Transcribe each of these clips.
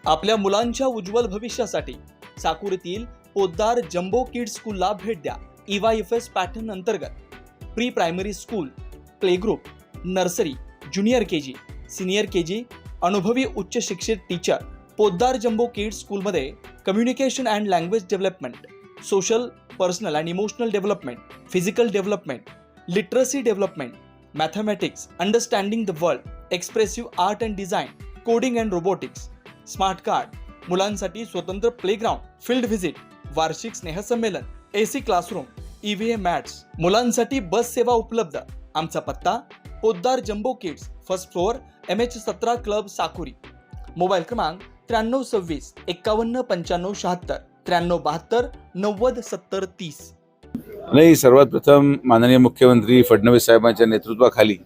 आपल्या मुलांच्या उज्ज्वल भविष्यासाठी साकुरीतील पोद्दार जम्बो किड्स स्कूलला भेट द्या। EYFS पॅटर्न अंतर्गत pre primary school, play group, nursery, junior KG, senior KG, अनुभवी उच्च शिक्षित टीचर। पोद्दार जम्बो किड्स स्कूलमध्ये communication and language development, social, personal and emotional development, physical development, literacy development, mathematics, understanding the world, expressive art and design, coding and robotics, smart card, मुलांसाठी स्वतंत्र playground, field visit, वार्षिक स्नेहसंमेलन, AC classroom, EVA mats, मुलांसाठी बस सेवा उपलब्ध। आमचा पत्ता Poddar jumbo kids, first floor, MH17 club, Sakuri. Mobile क्रमांक 9326 51 95 76, 9372 90 70 30। नाही, सर्वात प्रथम माननीय मुख्यमंत्री फडणवीस साहेबांच्या नेतृत्वाखाली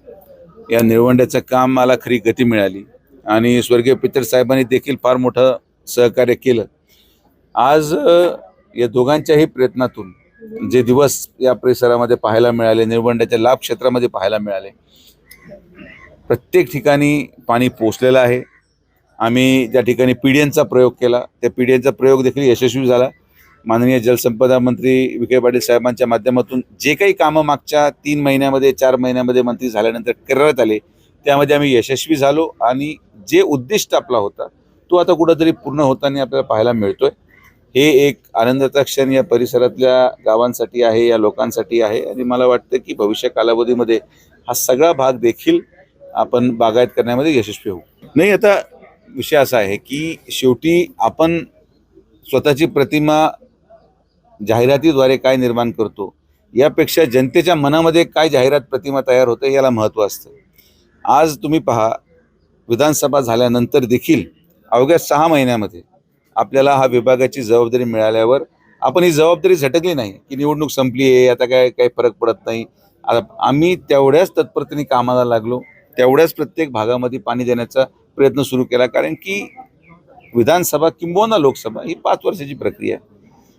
या निळवंड्याचं काम मला खरी गती मिळाली आणि स्वर्गीय पितर साहेबांनी देखील फार मोठं सहकार्य केलं। आज या दोघांच्याही प्रयत्नातून जे दिवस या परिसरामध्ये पाहायला मिळाले, निळवंड्याच्या लाभ क्षेत्रामध्ये पाहायला मिळाले, प्रत्येक ठिकाणी पाणी पोचलेलं आहे। आम्ही त्या ठिकाणी PDNचा प्रयोग केला, त्या PDNचा प्रयोग देखील यशस्वी झाला। माननीय जलसंपदा मंत्री विखे पाटील साहेबांच्या माध्यमातून जे काही कामं मागच्या 3 महिन्यामध्ये 4 महिन्यामध्ये मंत्री झाल्यानंतर करण्यात आले, त्यामध्ये आम्ही यशस्वी झालो आणि जे उद्दिष्ट आपला होता तो आता कुठंतरी पूर्ण होताना आपल्याला पाहायला मिळतोय। हे एक आनंदाचा क्षण या परिसरातल्या गावांसाठी आहे, या लोकांसाठी आहे आणि मला वाटतं की भविष्य कालावधीमध्ये हा सगळा भाग देखील आपण बागायत करण्यामध्ये यशस्वी होऊ। नाही, आता विषय असा आहे की शेवटी आपण स्वतःची प्रतिमा जाहिरातीद्वारे काय निर्माण करतो यापेक्षा जनतेच्या मनामध्ये काय जाहिरात प्रतिमा तयार होते याला महत्त्व असतं। आज तुम्ही पहा, विधानसभा झाल्यानंतर देखील अवघ्या 6 महिन्यामध्ये आपल्याला हा विभागाची जबाबदारी मिळाल्यावर आपण ही जबाबदारी झटकली नाही की निवडणूक संपली आहे, आता काही फरक पडत नाही। आता आम्ही तेवढ्याच तत्परतेने कामाला लागलो, तेवढ्याच प्रत्येक भागामध्ये पाणी देण्याचा प्रयत्न सुरू केला, कारण की विधानसभा किंबहुना लोकसभा ही 5 वर्षाची प्रक्रिया आहे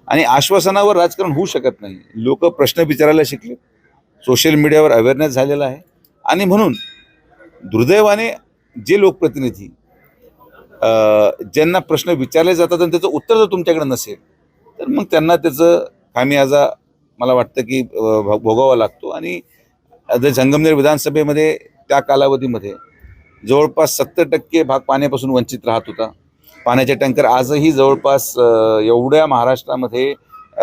आणि आश्वासनावर राजकारण होऊ शकत नाही। लोक प्रश्न विचारायला शिकले, सोशल मीडियावर अवेअरनेस झालेला आहे आणि म्हणून दुर्दैवाने जे लोकप्रतिनिधी ज्यांना प्रश्न विचारले जातात आणि त्याचं उत्तर जर तुमच्याकडे नसेल तर मग त्यांना त्याचं खामियाजा मला वाटतं की भोगावा लागतो। आणि संगमनेर विधानसभेमध्ये त्या कालावधीमध्ये जवळपास 70% भाग पाण्यापासून वंचित राहत होता। पाण्याचे टँकर आजही जवळपास एवढ्या महाराष्ट्रामध्ये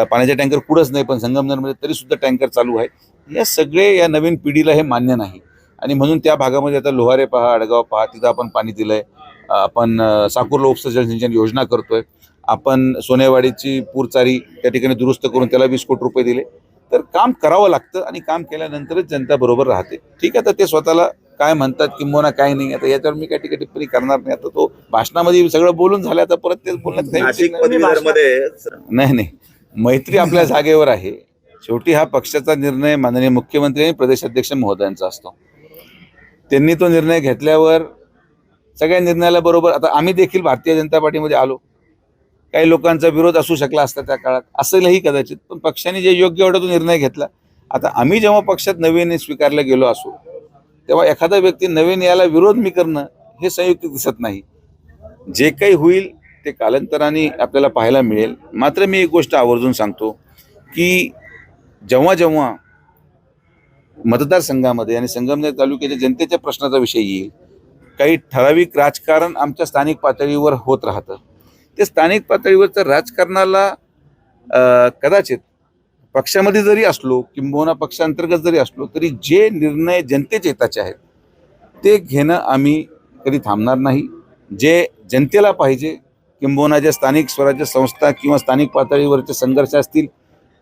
पाण्याचे टँकर कुठंच नाही, पण संगमनेरमध्ये तरीसुद्धा टँकर चालू आहे। या सगळे या नवीन पिढीला हे मान्य नाही आणि म्हणून त्या भागामध्ये आता लोहारे पहा, आडगाव पहा, तिथं आपण पाणी दिलं आहे। आपण साकूरला उपसा जलसिंचन योजना करतोय, आपण सोनेवाडीची पूरचारी त्या ठिकाणी दुरुस्त करून त्याला 20 कोटी रुपये दिले। तर काम करावं लागतं आणि काम केल्यानंतरच जनता बरोबर राहते। ठीक आहे, आता ते स्वतःला काय म्हणतात किंबहुना काय नाही, आता याच्यावर मी काही टिप्पणी करणार नाही। आता तो भाषणामध्ये सगळं बोलून झालं, आता परत तेच बोलण्यात नाही, मैत्री आपल्या जागेवर आहे। शेवटी हा पक्षाचा निर्णय माननीय मुख्यमंत्री आणि प्रदेशाध्यक्ष महोदयांचा असतो। त्यांनी तो निर्णय घेतल्यावर सगळ्या निर्णयाला बरोबर, आता आम्ही देखील भारतीय जनता पार्टीमध्ये आलो, काही लोकांचा विरोध असू शकला असता त्या काळात, असेलही कदाचित, पण पक्षाने जे योग्य वाटतं तो निर्णय घेतला। आता आम्ही जेव्हा पक्षात नवीन स्वीकारला गेलो असो तेव्हा एखादा व्यक्ती नवीन याला विरोध मी करणं हे संयुक्त दिसत नाही। जे काही होईल ते कालांतराने आपल्याला पाहायला मिळेल। मात्र मी एक गोष्ट आवर्जून सांगतो की जेव्हा जेव्हा मतदारसंघामध्ये आणि संगमनेर तालुक्याच्या जनतेच्या प्रश्नाचा विषय येईल, काही ठराविक राजकारण आमच्या स्थानिक पातळीवर होत राहतं। ते स्थानिक पातळीवरचं राजकारणाला कदाचित पक्षामध्ये जरी असलो किंबहुना पक्षांतर्गत जरी असलो तरी जे निर्णय जनतेच्या हिताचे आहेत ते घेणं आम्ही कधी थांबणार नाही। जे जनतेला पाहिजे किंबहुना ज्या स्थानिक स्वराज्य संस्था किंवा स्थानिक पातळीवरचे संघर्ष असतील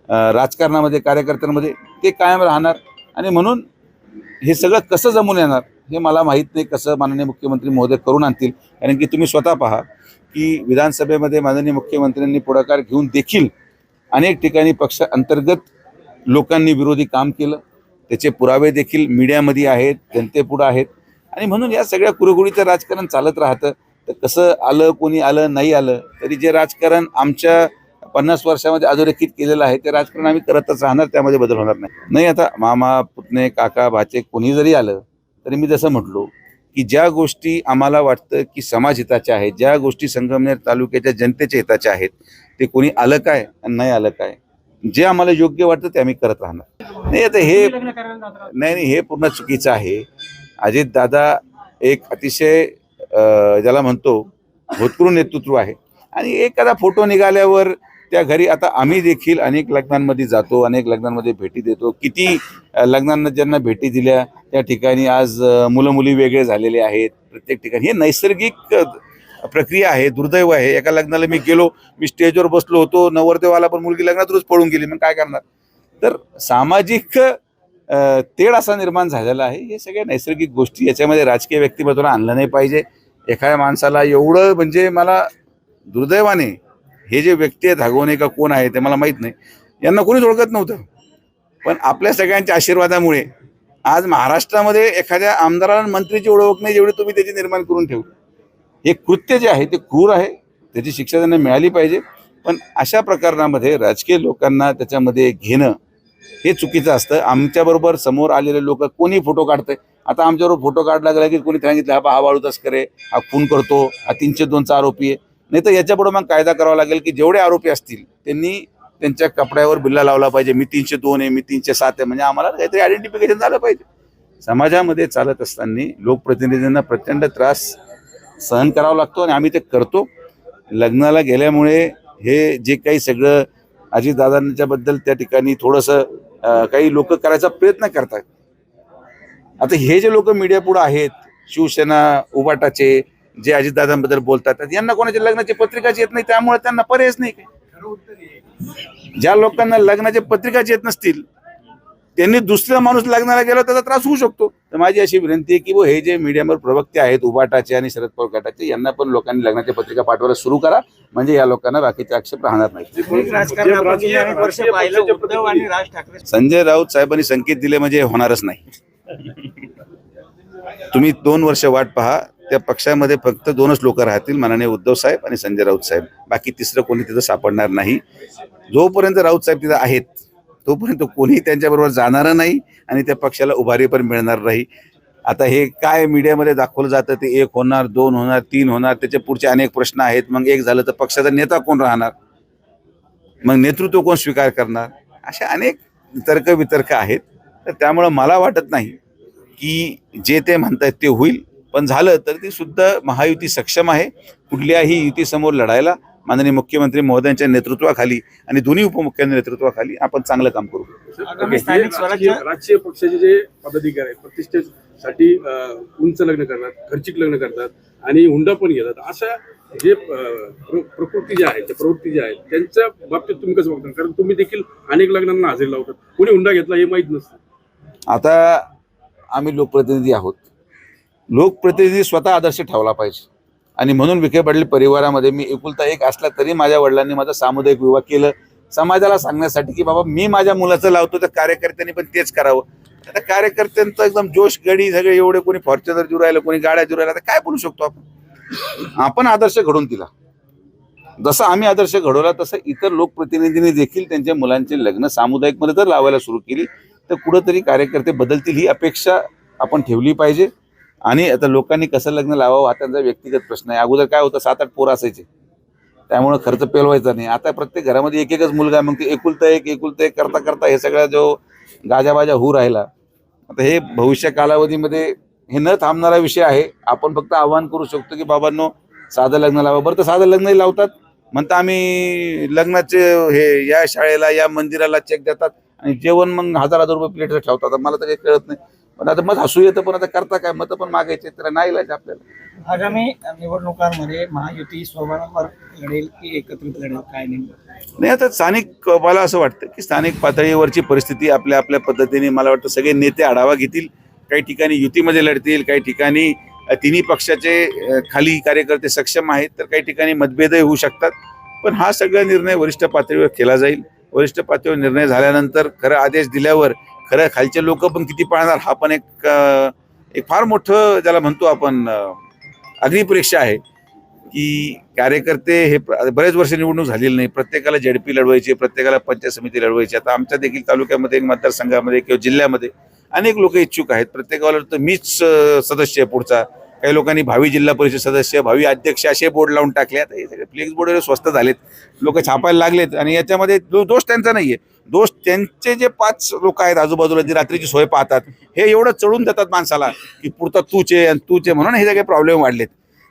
राजकारणामध्ये, कार्यकर्त्यांमध्ये, ते कायम राहणार आणि म्हणून हे सगळं कसं जमून येणार हे मला माहीत नाही, कसं माननीय मुख्यमंत्री महोदय करून आणतील। कारण की तुम्ही स्वतः पहा की विधानसभेमध्ये माननीय मुख्यमंत्र्यांनी पुढाकार घेऊन देखील अनेक ठिकाणी पक्ष अंतर्गत लोकांनी विरोधी काम केलं, त्याचे पुरावे देखील मीडियामध्ये आहेत, जनतेपुढे आहेत आणि म्हणून या सगळ्या कुरघोडीचं राजकारण चालत राहतं। तर कसं आलं, कोणी आलं नाही आलं तरी जे राजकारण आमच्या 50 वर्षामध्ये अधोरेखित केलेलं आहे ते राजकारण आम्ही करतच राहणार, त्यामध्ये बदल होणार नाही। आता मामा, पुतणे, काका, भाचे कोणी जरी आलं तरी मी जसं म्हटलो की ज्या गोष्टी आम्हाला वाटतं की समाजहिताच्या आहेत, ज्या गोष्टी संगमनेर तालुक्याच्या जनतेच्या हिताच्या आहेत, ते कोणी आलं काय आणि नाही आलं काय, जे आम्हाला योग्य वाटतं ते आम्ही करत राहणार. नाही आता हे नाही, हे पूर्ण चुकीचं आहे. अजितदादा एक अतिशय ज्याला म्हणतो भूतपूर्व नेतृत्व आहे आणि एखादा फोटो निघाल्यावर त्या घरी, आता आम्ही देखील अनेक लग्नांमध्ये जातो, अनेक लग्नांमध्ये भेटी देतो. किती लग्नांना ज्यांना भेटी दिल्या त्या ठिकाणी आज मुलं मुली वेगळे झालेले आहेत. प्रत्येक ठिकाणी हे नैसर्गिक प्रक्रिया आहे. दुर्दैव आहे. एका लग्नाला मी गेलो, मी स्टेजवर बसलो होतो, नवरदेवाला पण मुलगी लग्नातच पळून गेली, मग काय करणार. तर सामाजिक तेढ असा निर्माण झालेला आहे. हे सगळ्या नैसर्गिक गोष्टी, याच्यामध्ये राजकीय व्यक्तिमत्वाला आणलं नाही पाहिजे. एखाद्या माणसाला एवढं, म्हणजे मला दुर्दैवाने हे जे व्यक्ती आहेत, धागवणे का कोण आहे ते मला माहीत नाही, यांना कोणीच ओळखत नव्हतं. पण आपल्या सगळ्यांच्या आशीर्वादामुळे आज महाराष्ट्रामध्ये एखाद्या आमदाराला मंत्रीची ओळख नाही जेवढी तुम्ही त्याची निर्माण करून ठेवली. हे कृत्य जे आहे ते क्रूर आहे, त्याची शिक्षा त्यांना मिळाली पाहिजे. पण अशा प्रकरणामध्ये राजकीय लोकांना त्याच्यामध्ये घेणं हे चुकीचं असतं. आमच्याबरोबर समोर आलेले लोक कोणी फोटो काढतंय, आता आमच्याबरोबर फोटो काढला गेला की कोणी सांगितलं हा वाळू तस्कर आहे, हा खून करतो, हा 302चा आरोपी आहे. नाही तर याच्यापुढे मग कायदा करावा लागेल की जेवढे आरोपी असतील त्यांनी त्यांच्या कपड्यावर बिल्ला लावला पाहिजे, मी 302 आहे, मी 307 आहे, म्हणजे आम्हाला काहीतरी आयडेंटिफिकेशन झालं पाहिजे. समाजामध्ये चालत असताना लोकप्रतिनिधींना प्रचंड त्रास सहन करावा लागतो आणि आम्ही ते करतो. लग्नाला गेल्यामुळे हे जे काही सगळं अजितदादांच्या बद्दल त्या ठिकाणी थोडंसं काही लोक करायचा प्रयत्न करतात. आता हे जे लोक मीडिया पुढे आहेत, शिवसेना उबाटाचे, जे अजितदादांबद्दल बोलतात, यांना कोणाच्या लग्नाची पत्रिकाच येत नाही, त्यामुळे त्यांना पर्यायच नाही. ज्या लोकांना लग्नाच्या पत्रिकाच येत नसतील त्यांनी दुसरा माणूस लग्नाला गेला त्याचा त्रास होऊ शकतो. तर माझी अशी विनंती आहे की हे जे मीडियावर प्रवक्ते आहेत उबाटाचे आणि शरद पवार गटाचे, यांना पण लोकांनी लग्नाच्या पत्रिका पाठवायला सुरू करा, म्हणजे या लोकांना बाकीचे आक्षेप राहणार नाही. संजय राऊत साहेबांनी संकेत दिले म्हणजे होणारच नाही. तुम्ही 2 वर्ष वाट पहा. त्या पक्षामध्ये फक्त 2च लोक राहतील, माननीय उद्धव साहेब आणि संजय राऊत साहेब. बाकी तिसरं कोणी तिथं सापडणार नाही. जोपर्यंत राऊत साहेब तिथं आहेत तोपर्यंत कोणी त्यांच्याबरोबर जाणार नाही आणि त्या पक्षाला उभारी पण मिळणार नाही. आता हे काय मीडियामध्ये दाखवलं जातं ते 1 होणार, 2 होणार, 3 होणार, त्याच्या पुढचे अनेक प्रश्न आहेत. मग 1 झालं तर पक्षाचा नेता कोण राहणार, मग नेतृत्व कोण स्वीकार करणार, अशा अनेक तर्कवितर्क आहेत. तर त्यामुळं मला वाटत नाही की जे ते म्हणतात ते होईल. पण झालं तर ती सुद्धा महायुती सक्षम आहे. कुठल्याही युतीसमोर लढायला माननीय मुख्यमंत्री महोदयांच्या नेतृत्वाखाली आणि दोन्ही उपमुख्यांच्या नेतृत्वाखाली आपण चांगलं काम करू. राजकीय पक्षाचे जे पदाधिकारी आहेत प्रतिष्ठेसाठी उंच लग्न करतात, खर्चिक लग्न करतात आणि हुंडा पण घेतात, अशा जे प्रवृत्ती ज्या आहेत त्यांच्या बाबतीत तुम्ही कसं बघता? कारण तुम्ही देखील अनेक लग्नांना हजेरी लावतात, कोणी हुंडा घेतला हे माहीत नसतं. आता आम्ही लोकप्रतिनिधी आहोत. लोकप्रतिनिधी स्वतः आदर्श ठेवला पाहिजे आणि म्हणून विखे पाटील परिवारामध्ये मी एकुलता एक असला तरी माझ्या वडिलांनी माझा सामुदायिक विवाह केलं, समाजाला सांगण्यासाठी की बाबा मी माझ्या मुलाचं लावतो तर कार्यकर्त्यांनी पण तेच करावं. आता कार्यकर्त्यांचं एकदम जोश गडी सगळे एवढे, कोणी फॉर्च्युनर देऊ राहिलं, कोणी गाड्या देऊ राहिला, तर काय बोलू शकतो आपण. आपण आदर्श घडवून दिला, जसं आम्ही आदर्श घडवला तसं इतर लोकप्रतिनिधींनी देखील त्यांच्या मुलांचे लग्न सामुदायिकमध्ये जर लावायला सुरू केली तर कुठंतरी कार्यकर्ते बदलतील ही अपेक्षा आपण ठेवली पाहिजे. आणि आता लोकांनी कसं लग्न लावावं हा त्यांचा व्यक्तिगत प्रश्न आहे. अगोदर काय होतं, 7-8 पोरं असायचे, त्यामुळे खर्च पेलवायचा नाही. आता प्रत्येक घरामध्ये एकच मुलगा, मग ते एकुलता एक करता करता हे सगळा जो गाजाबाजा होऊ राहिला. आता हे भविष्य कालावधीमध्ये हे न थांबणारा विषय आहे. आपण फक्त आवाहन करू शकतो की बाबांनो साधं लग्न लावा. बरं तर साधं लग्नही लावतात म्हणता आम्ही लग्नाचे हे या शाळेला या मंदिराला चेक देतात आणि जेवण मग 1000 रुपये प्लेटचं ठेवतात. मला तर काही कळत नाही. पण आता मग हसू येतं, पण आता करता काय, मतं पण मागायचे, तर नाही लायचं आपल्याला. आगामी निवडणुकांमध्ये महायुती स्वबळावर लढेल की एकत्रित लढेल, काय नाही. आता स्थानिक, मला असं वाटतं की स्थानिक पातळीवरची परिस्थिती आपल्या आपल्या पद्धतीने, मला वाटतं सगळे नेते आढावा घेतील. काही ठिकाणी युतीमध्ये लढतील, काही ठिकाणी तिन्ही पक्षाचे खाली कार्यकर्ते सक्षम आहेत, तर काही ठिकाणी मतभेदही होऊ शकतात. पण हा सगळा निर्णय वरिष्ठ पातळीवर केला जाईल. वरिष्ठ पातळीवर निर्णय झाल्यानंतर खरं आदेश दिल्यावर खरं खालचे लोक पण किती पाळणार हा पण एक फार मोठं ज्याला म्हणतो आपण अग्निपरीक्षा आहे. की कार्यकर्ते हे बरेच वर्ष निवडणूक झालेली नाही, प्रत्येकाला झेडपी लढवायची, प्रत्येकाला पंचायत समिती लढवायची. आता आमच्या देखील तालुक्यामध्ये, मतदारसंघामध्ये किंवा जिल्ह्यामध्ये अनेक लोक इच्छुक आहेत. प्रत्येकाला तर मीच सदस्य आहे पुढचा, काही लोकांनी भावी जिल्हा परिषद सदस्य, भावी अध्यक्ष असे बोर्ड लावून टाकले. आता हे सगळे फ्लेक्स बोर्ड स्वस्त झालेत, लोक छापायला लागलेत. आणि याच्यामध्ये दोष त्यांचा नाहीये, दोष त्यांचे जे 5 लोक आहेत आजूबाजूला जे रात्रीची सोय पाहतात, हे एवढं चढून देतात माणसाला की पुरता तूचे आणि तूचे, म्हणून हे सगळे प्रॉब्लेम वाढलेत.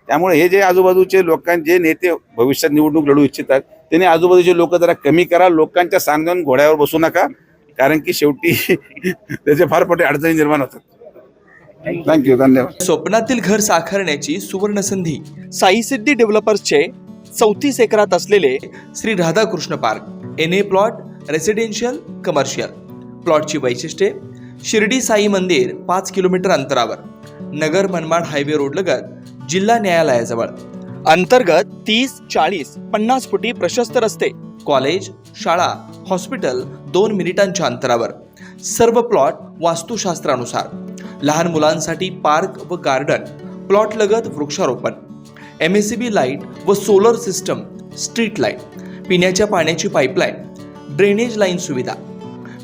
त्यामुळे हे जे आजूबाजूचे जे नेते भविष्यात निवडणूक लढू इच्छितात त्यांनी आजूबाजूचे लोक जरा कमी करा, लोकांच्या सांगून घोड्यावर बसू नका, कारण की शेवटी त्याचे फार मोठे अडचणी निर्माण होतात. थँक्यू, धन्यवाद. स्वप्नातील घर साकारण्याची सुवर्ण संधी. साई सिद्धी डेव्हलपर्सचे 34 एकरात असलेले Shri Radhakrishna park, NA plot, residential, commercial. प्लॉटची वैशिष्ट्ये: शिर्डी साई मंदिर 5 किलोमीटर अंतरावर, नगर मनमाड हायवे रोडलगत, जिल्हा न्यायालयाजवळ. अंतर्गत 30, 40, 50 फुटी प्रशस्त रस्ते, कॉलेज, शाळा, हॉस्पिटल 2 मिनिटांच्या अंतरावर. सर्व प्लॉट वास्तुशास्त्रानुसार. लहान मुलांसाठी पार्क व गार्डन, प्लॉट लगत वृक्षारोपण, MACB लाईट व सोलर सिस्टम, स्ट्रीट लाईट, पिण्याच्या पाण्याची पाईपलाईन, ड्रेनेज लाईन सुविधा.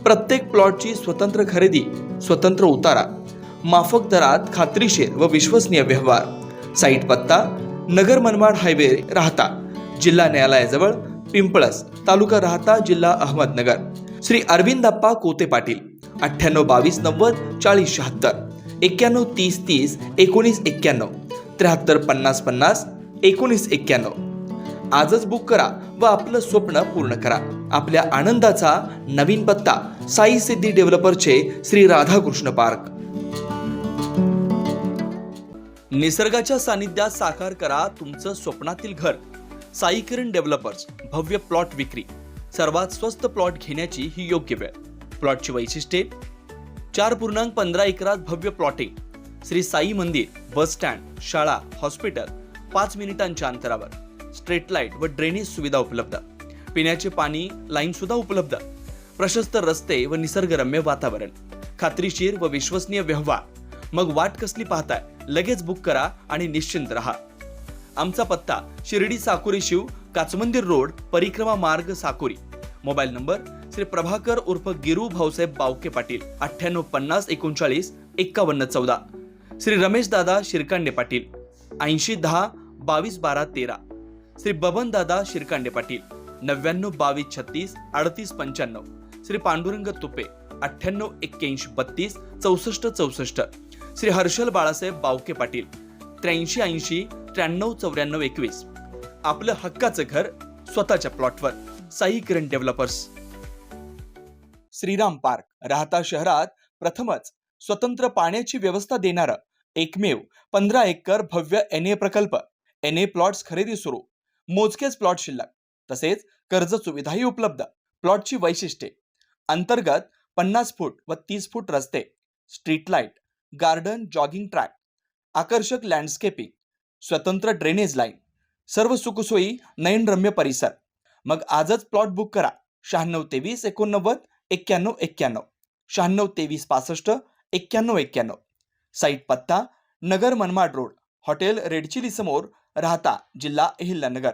प्रत्येक प्लॉटची स्वतंत्र खरेदी, स्वतंत्र उतारा, माफक दरात खात्रीशीर व विश्वसनीय व्यवहार. साईट पत्ता: नगर मनमाड हायवे, राहता, जिल्हा न्यायालयाजवळ, पिंपळस, तालुका राहता, जिल्हा अहमदनगर. श्री अरविंदप्पा कोते पाटील. 98 22 90 40 76, 91 30 30 19 91, 73 50 50 19 91. आजच बुक करा व आपलं स्वप्न पूर्ण करा. आपल्या आनंदाचा नवीन पत्ता: साई सिद्धी डेव्हलपरचे श्री राधाकृष्ण पार्क. निसर्गाच्या सानिध्यात साकार करा तुमचं स्वप्नातील घर. साई किरण डेव्हलपर्स. भव्य प्लॉट विक्री. सर्वात स्वस्त प्लॉट घेण्याची ही योग्य वेळ. प्लॉटची वैशिष्ट्ये: 4.15 एकरात भव्य प्लॉटिंग, श्री साई मंदिर, बस स्टँड, शाळा, हॉस्पिटल 5 मिनिटांच्या अंतरावर. स्ट्रीट लाईट व ड्रेनेज सुविधा उपलब्ध. पिण्याचे पाणी लाईन सुद्धा उपलब्ध. प्रशस्त रस्ते व निसर्गरम्य वातावरण. खात्रीशीर व विश्वसनीय व्यवहार. मग वाट कसली पाहताय? लगेच बुक करा आणि निश्चिंत रहा. आमचा पत्ता: शिर्डी साकुरी शिव, काचमंदिर रोड, परिक्रमा मार्ग, साकुरी. मोबाईल नंबर: श्री प्रभाकर उर्फ गिरू भाऊसाहेब बावके पाटील, 98 50 39 51 14. श्री रमेश दादा शिरकांडे पाटील, 80 10 22 12 13. श्री बबन दादा शिरकांडे पाटील, 99 22 36 38 95. श्री पांडुरंग तुपे, 98 81 32 64 64. श्री हर्षल बाळासाहेब बावके पाटील, 83 80 93 94 21. आपलं हक्काचं घर स्वतःच्या प्लॉटवर. साई किरण डेव्हलपर्स. श्रीराम पार्क, राहता शहरात प्रथमच स्वतंत्र पाण्याची व्यवस्था देणारं एकमेव 15 एकर भव्य NA प्रकल्प. NA प्लॉट्स खरेदी सुरू. मोजकेच प्लॉट शिल्लक. तसेच कर्ज सुविधाही उपलब्ध. प्लॉटची वैशिष्ट्ये: अंतर्गत 50 फूट व 30 फूट रस्ते, street light, garden, jogging track, आकर्षक लँडस्केपिंग, स्वतंत्र ड्रेनेज लाईन, सर्व सुखसोयी, नयनरम्य परिसर. मग आजच प्लॉट बुक करा. 96 23 89 91 91, 96 23 65 91 91. साईट पत्ता: Nagar Manmad road, hotel red chilli समोर, राहता, जिल्हा अहिल्यानगर.